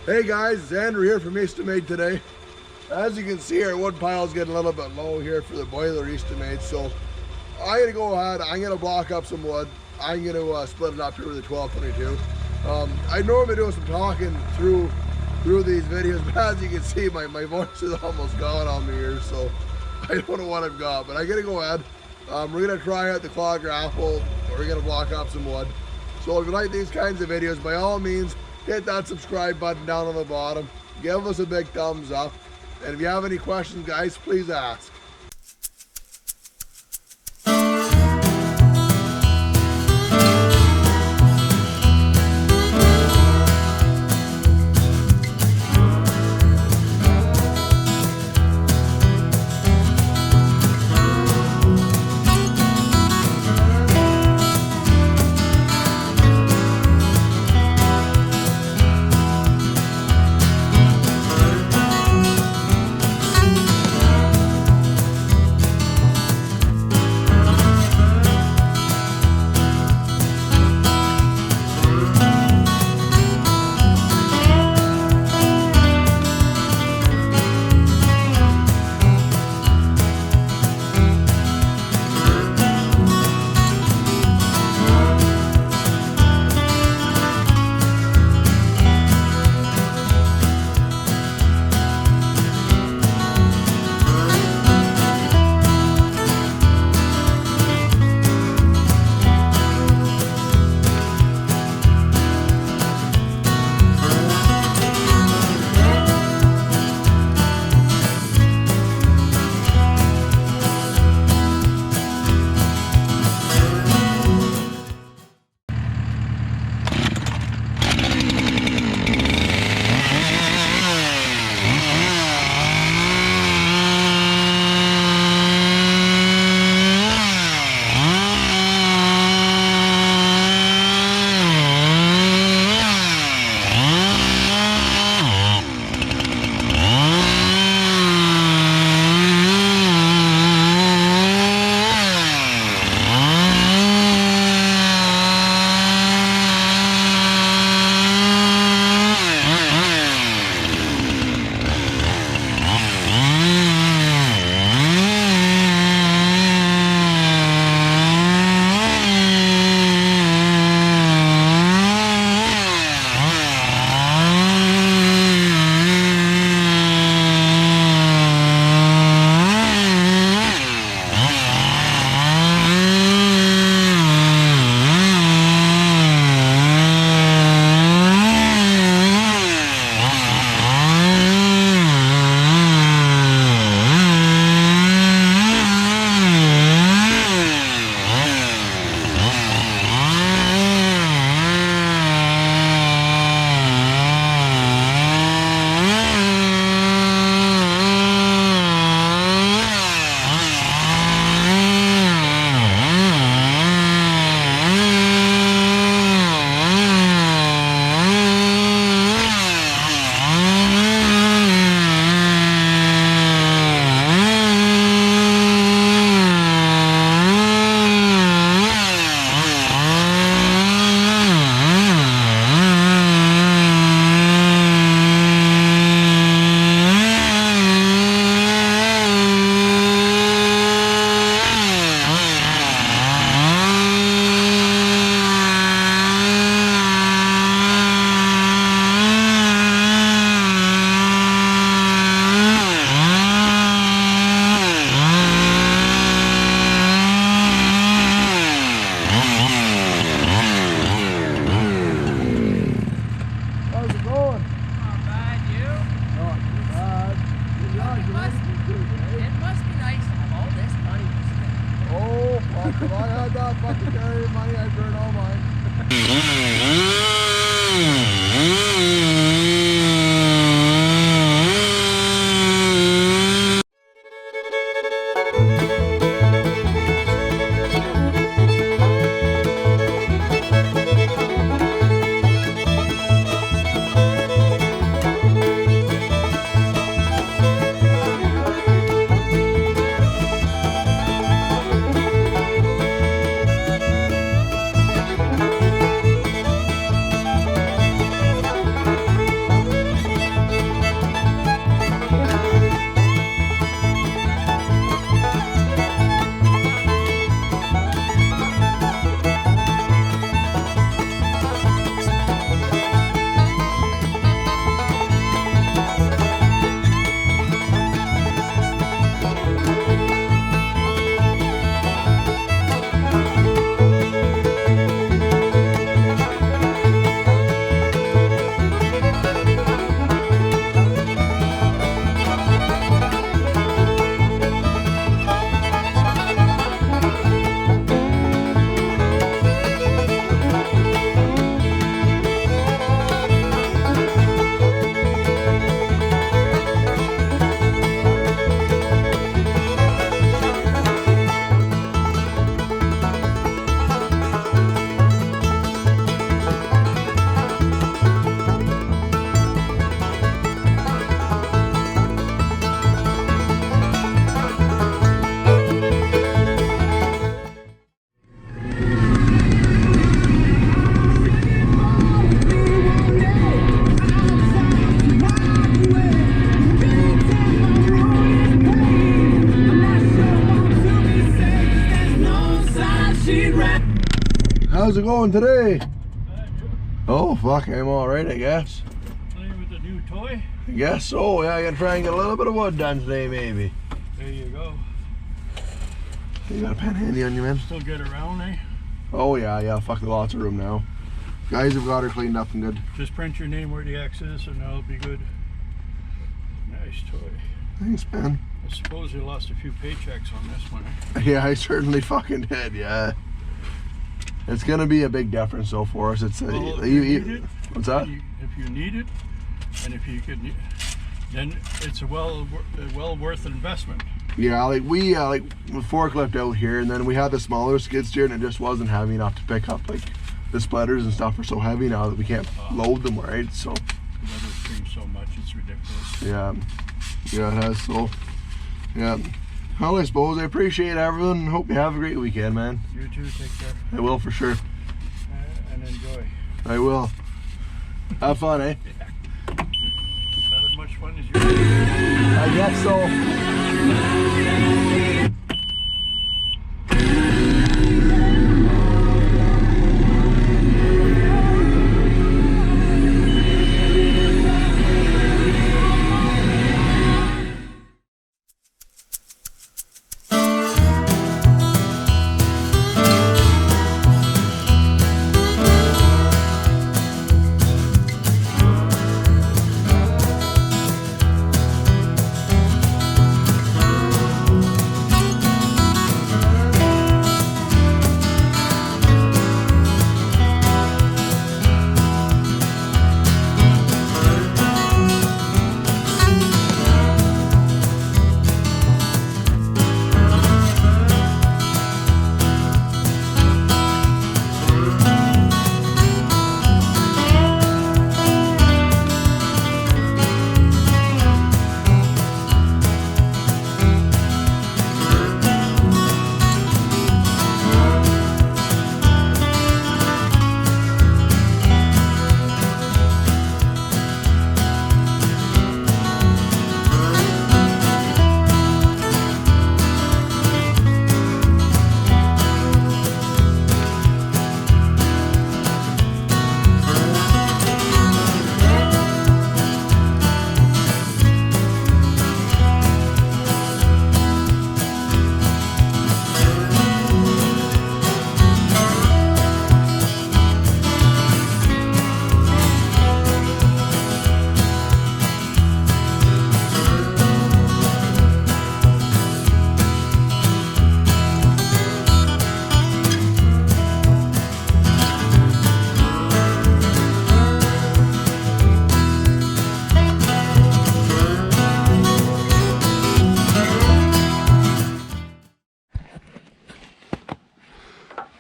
Hey guys, it's Andrew here from Eastonmade today. As you can see, our wood pile is getting a little bit low here for the boiler Eastonmade, so I'm gonna go ahead. I'm gonna block up some wood. I'm gonna split it up here with a 1222. I normally do some talking through these videos, but as you can see, my voice is almost gone on me here, so I don't know what I've got. But I'm gonna go ahead. We're gonna try out the KLAW grapple. We're gonna block up some wood. So if you like these kinds of videos, by all means, hit that subscribe button down on the bottom. Give us a big thumbs up. And if you have any questions, guys, please ask. If I had that fucking carrier money, I'd burn all mine. going today? Oh, fuck, I'm alright, I guess. Playing with the new toy? I guess so, yeah. I gotta try and get a little bit of wood done today, maybe. There you go. You got a pen handy on you, man? Still get around, eh? Oh, yeah, fuck, lots of room now. Guys have got her cleaned up and good. Just print your name where the X is and that'll be good. Nice toy. Thanks, man. I suppose you lost a few paychecks on this one, eh? Yeah, I certainly fucking did, yeah. It's gonna be a big difference though for us. It's well, what's that? If you need it, and if you could, then it's a well worth an investment. Yeah, like we like the forklift out here, and then we had the smaller skid steer, and it just wasn't heavy enough to pick up. Like the splitters and stuff are so heavy now that we can't load them right. So the weather's changed so much, it's ridiculous. Yeah, it has. So yeah. Well, I suppose I appreciate everyone. Hope you have a great weekend, man. You too. Take care. I will for sure. And enjoy. I will. Have fun, eh? Yeah. Not as much fun as you. I guess so.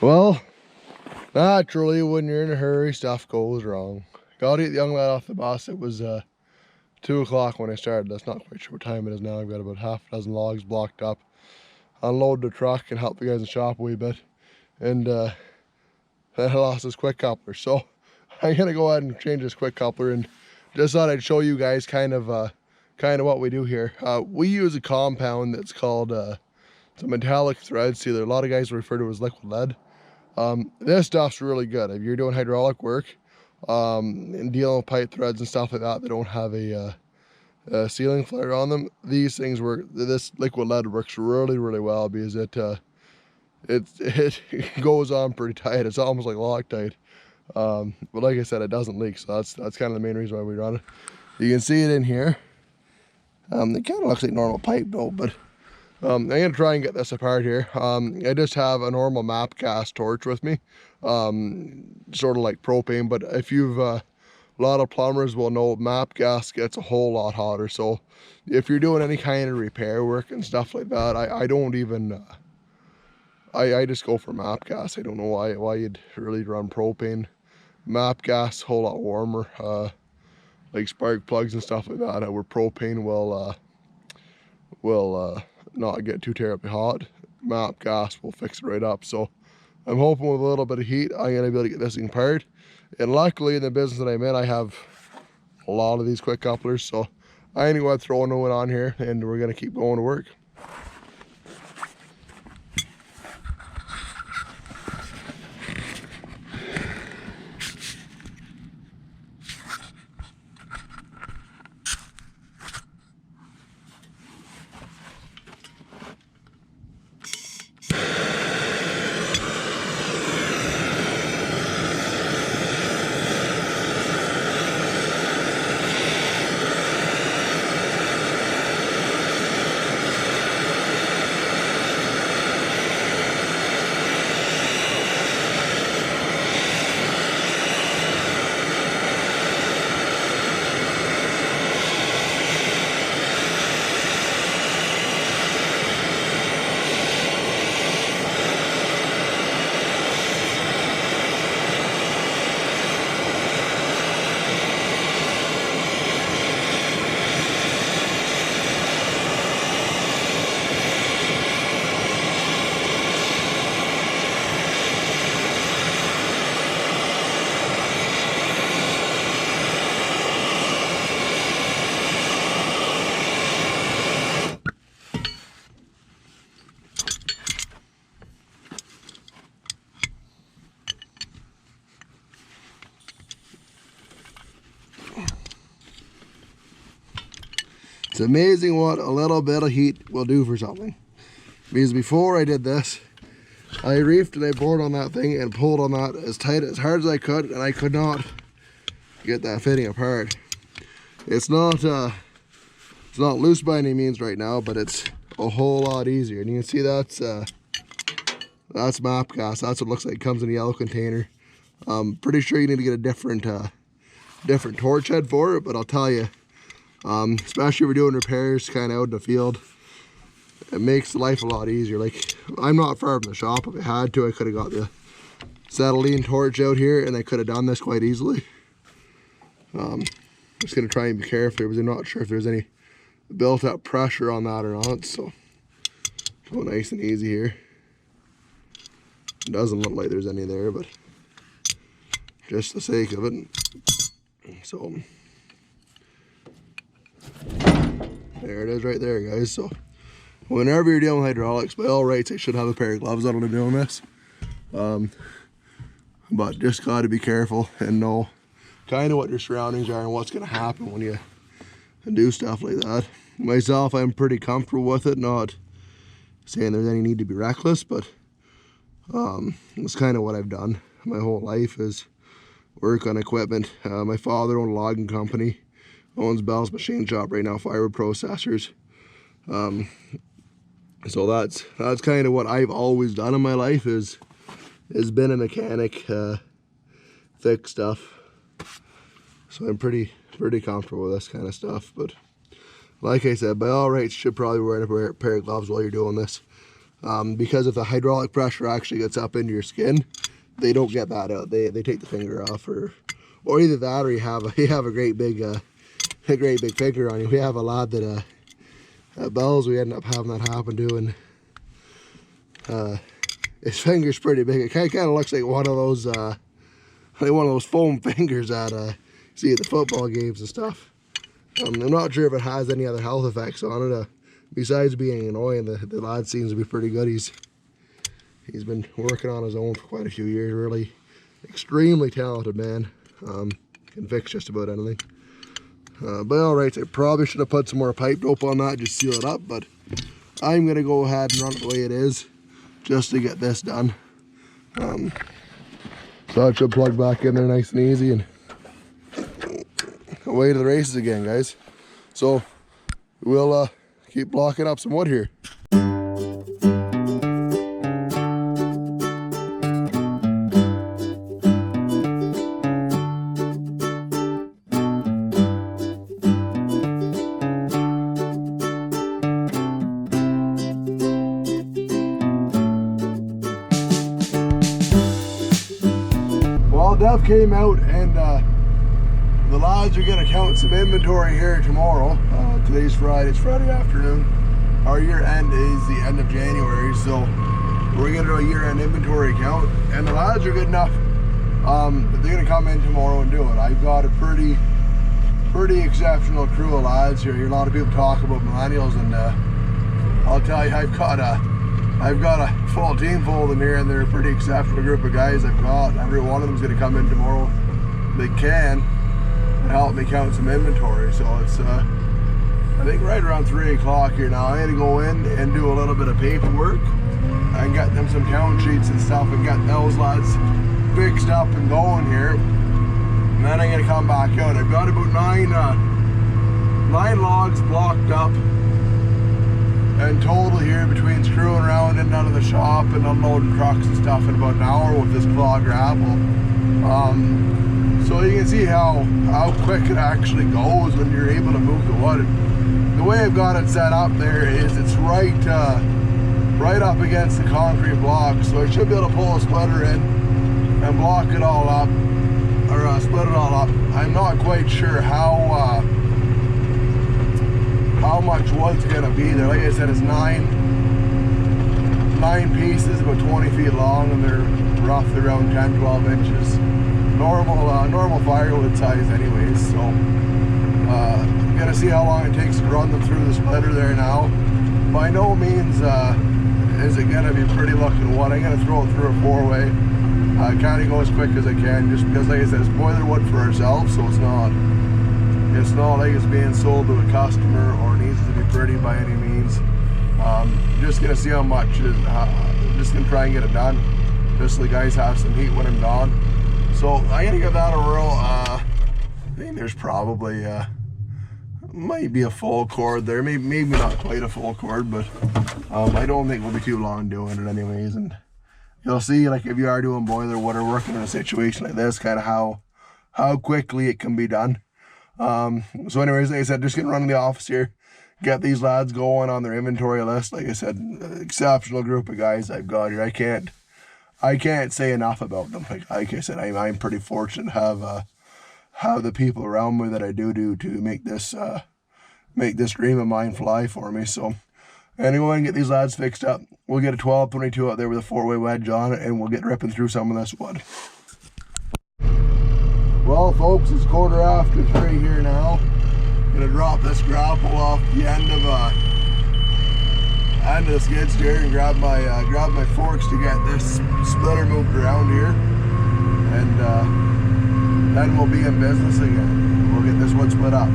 Well, naturally, when you're in a hurry, stuff goes wrong. Got to get the young lad off the bus. It was 2 o'clock when I started. That's not quite sure what time it is now. I've got about half a dozen logs blocked up. Unload the truck and help the guys in the shop a wee bit. And then I lost this quick coupler. So I'm gonna go ahead and change this quick coupler, and just thought I'd show you guys kind of what we do here. We use a compound that's called it's a metallic thread sealer. A lot of guys refer to it as liquid lead. This stuff's really good if you're doing hydraulic work and dealing with pipe threads and stuff like that that don't have a sealing flare on them. These things work. This liquid lead works really well because it goes on pretty tight. It's almost like Loctite, but like I said, it doesn't leak. So that's kind of the main reason why we run it. You can see it in here. It kind of looks like normal pipe though, but I'm gonna try and get this apart here. I just have a normal map gas torch with me, sort of like propane, but if you've a lot of plumbers will know map gas gets a whole lot hotter. So if you're doing any kind of repair work and stuff like that, I don't even I just go for map gas. I don't know why you'd really run propane. Map gas a whole lot warmer, like spark plugs and stuff like that, where propane will not get too terribly hot. Map gas will fix it right up. So I'm hoping with a little bit of heat I'm gonna be able to get this thing apart. And luckily in the business that I'm in, I have a lot of these quick couplers, so I'm gonna go ahead and throw one on here and we're gonna keep going to work. It's amazing what a little bit of heat will do for something. Because before I did this, I reefed and I bored on that thing and pulled on that as tight, as hard as I could, and I could not get that fitting apart. It's not loose by any means right now, but it's a whole lot easier. And you can see that's map gas. That's what it looks like. It comes in a yellow container. Pretty sure you need to get a different torch head for it, but I'll tell you, especially if we're doing repairs kind of out in the field, it makes life a lot easier. Like, I'm not far from the shop. If I had to, I could have got the acetylene torch out here and I could have done this quite easily. Just gonna try and be careful because I'm not sure if there's any built up pressure on that or not, so go nice and easy here. It doesn't look like there's any there, but just the sake of it. So there it is right there, guys. So whenever you're dealing with hydraulics, by all rights I should have a pair of gloves on when I'm doing this, but just got to be careful and know kind of what your surroundings are and what's going to happen when you do stuff like that. Myself, I'm pretty comfortable with it, not saying there's any need to be reckless, but it's kind of what I've done my whole life, is work on equipment. My father owned a logging company, owns Bell's Machine Shop right now, Firewood Processors. So that's kind of what I've always done in my life, is been a mechanic, fix stuff. So I'm pretty comfortable with this kind of stuff. But like I said, by all rights, you should probably wear a pair of gloves while you're doing this, because if the hydraulic pressure actually gets up into your skin, they don't get that out. They take the finger off, or either that, or you have a great big finger on you. We have a lad that at Bell's, we ended up having that happen to, and his finger's pretty big. It kind of looks like one of those foam fingers that see at the football games and stuff. I'm not sure if it has any other health effects on it. Besides being annoying, the lad seems to be pretty good. He's been working on his own for quite a few years. Really extremely talented man. Can fix just about anything. By all rights, I probably should have put some more pipe dope on that, just seal it up, but I'm going to go ahead and run it the way it is just to get this done. So that should plug back in there nice and easy, and away to the races again, guys. So we'll keep blocking up some wood here. Well, Dev came out, and the lads are going to count some inventory here tomorrow. Today's Friday. It's Friday afternoon. Our year end is the end of January, so we're going to do a year-end inventory count, and the lads are good enough. They're going to come in tomorrow and do it. I've got a pretty exceptional crew of lads here. You hear a lot of people talk about millennials, and I'll tell you, I've got a full team full of them here, and they're a pretty exceptional group of guys I've got. Every one of them is going to come in tomorrow. They can help me count some inventory. So it's I think right around 3 o'clock here now. I had to go in and do a little bit of paperwork and get them some count sheets and stuff, and get those lads fixed up and going here. And then I'm going to come back out. I've got about nine logs blocked up in total here, between screwing around in and out of the shop and unloading trucks and stuff, in about an hour with this KLAW grapple. So you can see how quick it actually goes when you're able to move the wood. The way I've got it set up there is it's right up against the concrete block, so I should be able to pull a splitter in and block it all up, or split it all up. I'm not quite sure how much wood's gonna be there. Like I said, it's nine pieces, about 20 feet long, and they're roughly around 10-12 inches. Normal firewood size anyways, so gonna see how long it takes to run them through the splitter there now. By no means is it gonna be pretty looking wood. I'm gonna throw it through a 4-way. Kind of go as quick as I can, just because, like I said, it's boiler wood for ourselves, so it's not It's not like it's being sold to a customer or needs to be pretty by any means. Just gonna see how much it is. Just gonna try and get it done, just so the guys have some heat when I'm done. So I'm gonna give that a whirl. I think there's probably might be a full cord there, maybe not quite a full cord, but I don't think we'll be too long doing it anyways. And you'll see, like, if you are doing boiler water, working in a situation like this, kind of how quickly it can be done. So anyways, like I said, just gonna run to the office here, get these lads going on their inventory list. Like I said, exceptional group of guys I've got here. I can't say enough about them. Like I said, I'm pretty fortunate to have the people around me that I do to make this dream of mine fly for me. So anyway, and get these lads fixed up. We'll get a 1222 out there with a 4-way wedge on it, and we'll get ripping through some of this wood. Well, folks, it's 3:15 here now. Gonna drop this grapple off the end of the skid steer and grab my forks to get this splitter moved around here, and then we'll be in business again. We'll get this wood split up.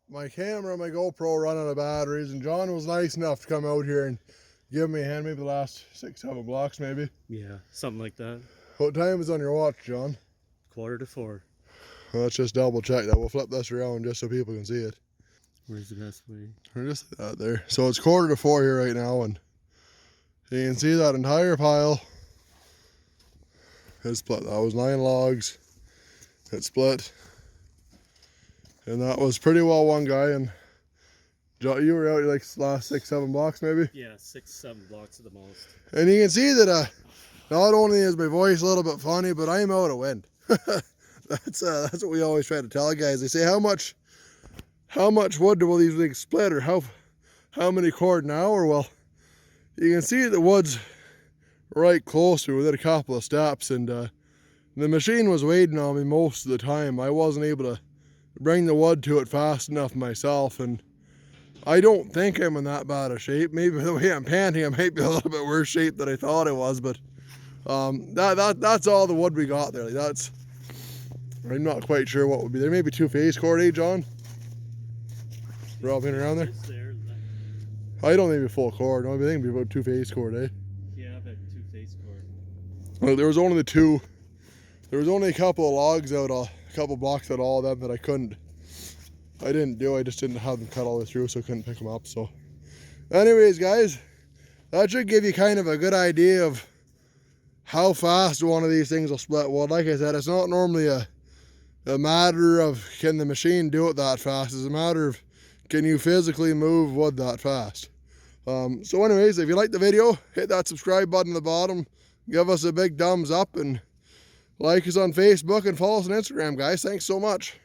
My camera and my GoPro run out of batteries, and John was nice enough to come out here and give me a hand, maybe the last 6-7 blocks maybe. Yeah, something like that. What time is on your watch, John? 3:45. Well, let's just double check that. We'll flip this around just so people can see it. Where's the best way? Or just like that there. So it's 3:45 here right now, and you can see that entire pile is split. That was 9 logs. It split. And that was pretty well one guy. And you were out like the last 6-7 blocks maybe? Yeah, 6-7 blocks at the most. And you can see that not only is my voice a little bit funny, but I'm out of wind. That's what we always try to tell guys. They say, how much wood will these things split, or how many cord an hour? Well, you can see the wood's right close to within a couple of steps, and the machine was waiting on me most of the time. I wasn't able to bring the wood to it fast enough myself, and I don't think I'm in that bad a shape. Maybe the way I'm panting, I might be a little bit worse shape than I thought I was, but that's all the wood we got there. Like, I'm not quite sure what would be there. Maybe 2-phase cord, eh, John? Robbing around there. I don't think it'd be full cord. No, I think it'd be about 2-phase cord, eh? Yeah, about 2-phase cord. Well, there was only the two. There was only a couple of logs out, a couple blocks out, all of them that I didn't do. I just didn't have them cut all the way through, so I couldn't pick them up. So anyways, guys, that should give you kind of a good idea of how fast one of these things will split wood. Like I said, it's not normally a matter of can the machine do it that fast. It's a matter of can you physically move wood that fast. So anyways, if you like the video, hit that subscribe button at the bottom, give us a big thumbs up, and like us on Facebook and follow us on Instagram, guys. Thanks so much.